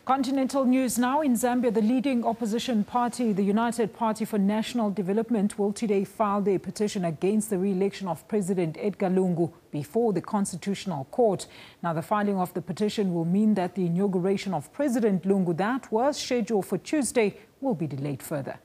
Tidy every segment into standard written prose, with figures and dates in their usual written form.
Continental news now. In Zambia, the leading opposition party, the United Party for National Development, will today file their petition against the re-election of President Edgar Lungu before the Constitutional Court. Now, the filing of the petition will mean that the inauguration of President Lungu, that was scheduled for Tuesday, will be delayed further.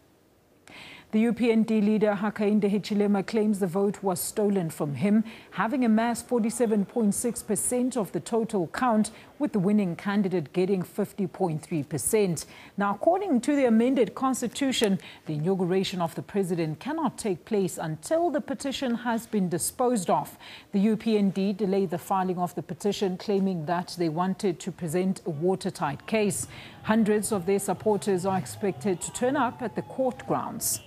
The UPND leader Hakainde Hichilema claims the vote was stolen from him, having amassed 47.6% of the total count, with the winning candidate getting 50.3%. Now, according to the amended constitution, the inauguration of the president cannot take place until the petition has been disposed of. The UPND delayed the filing of the petition, claiming that they wanted to present a watertight case. Hundreds of their supporters are expected to turn up at the court grounds.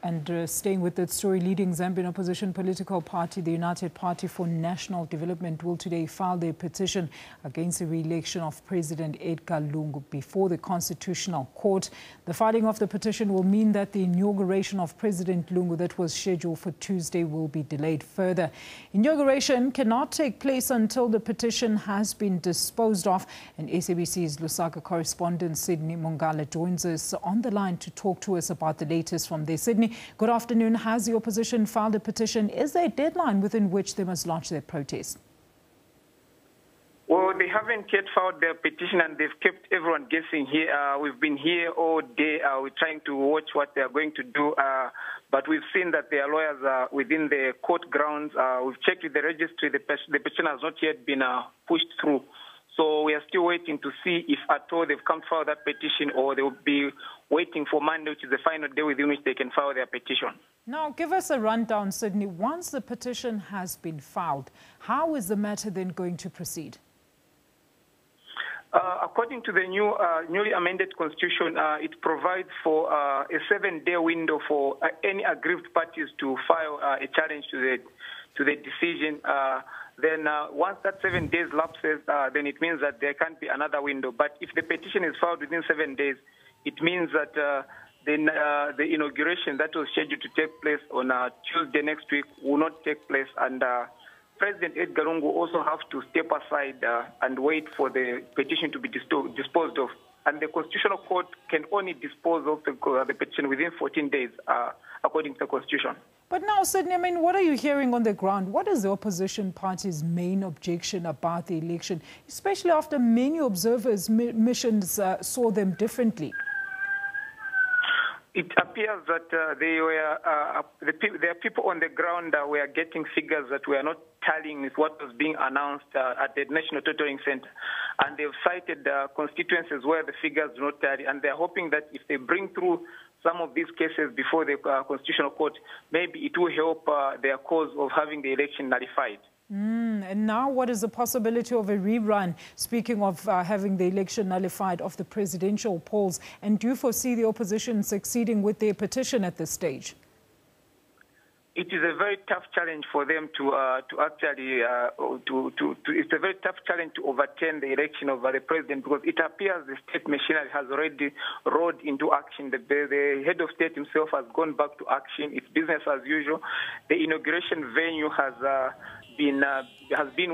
And staying with that story, leading Zambian opposition political party, the United Party for National Development, will today file their petition against the re-election of President Edgar Lungu before the Constitutional Court. The filing of the petition will mean that the inauguration of President Lungu, that was scheduled for Tuesday, will be delayed further. Inauguration cannot take place until the petition has been disposed of. And SABC'S Lusaka correspondent Sydney Mungala joins us on the line to talk to us about the latest from there. Sydney, good afternoon. Has the opposition filed a petition? Is there a deadline within which they must launch their protest? Well, they haven't yet filed their petition, and they've kept everyone guessing here. We've been here all day. We're trying to watch what they're going to do. But we've seen that their lawyers are within the court grounds. We've checked with the registry. The petition has not yet been pushed through. So we are still waiting to see if at all they've come to file that petition, or they will be waiting for Monday, which is the final day within which they can file their petition. Now, give us a rundown, Sydney. Once the petition has been filed, how is the matter then going to proceed? According to the newly amended constitution, it provides for a 7-day window for any aggrieved parties to file a challenge to the decision. Then once that 7 days lapses, then it means that there can't be another window. But if the petition is filed within 7 days, it means that the inauguration that was scheduled to take place on Tuesday next week will not take place. And President Edgar Lungu also have to step aside and wait for the petition to be disposed of. And the Constitutional Court can only dispose of the petition within 14 days, according to the Constitution. But now, Sydney, I mean, what are you hearing on the ground? What is the opposition party's main objection about the election, especially after many observers' missions saw them differently? It appears that there are people on the ground were getting figures that were not tallying with what was being announced at the National Tutoring Center. And they've cited constituencies where the figures do not tally. And they're hoping that if they bring through some of these cases before the Constitutional Court, maybe it will help their cause of having the election nullified. And now what is the possibility of a rerun, speaking of having the election nullified, of the presidential polls? And do you foresee the opposition succeeding with their petition at this stage? It is a very tough challenge for them it's a very tough challenge to overturn the election of the president, because it appears the state machinery has already rolled into action. The head of state himself has gone back to action. It's business as usual. The inauguration venue has been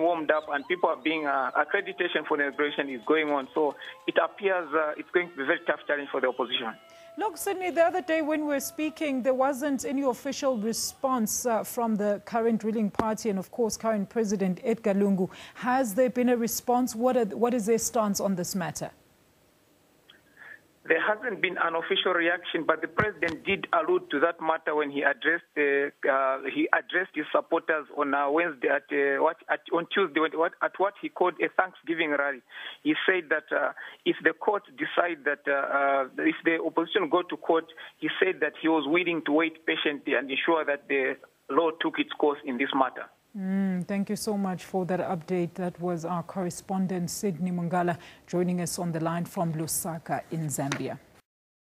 warmed up, and people are being accreditation for the inauguration is going on. So it appears it's going to be a very tough challenge for the opposition. Look, Sydney, the other day when we were speaking, there wasn't any official response from the current ruling party and, of course, current President Edgar Lungu. Has there been a response? What is their stance on this matter? There hasn't been an official reaction, but the president did allude to that matter when he addressed his supporters on Wednesday on Tuesday at what he called a Thanksgiving rally. He said that if the court decide that if the opposition go to court, he said that he was willing to wait patiently and ensure that the law took its course in this matter. Thank you so much for that update. That was our correspondent, Sydney Mungala, joining us on the line from Lusaka in Zambia.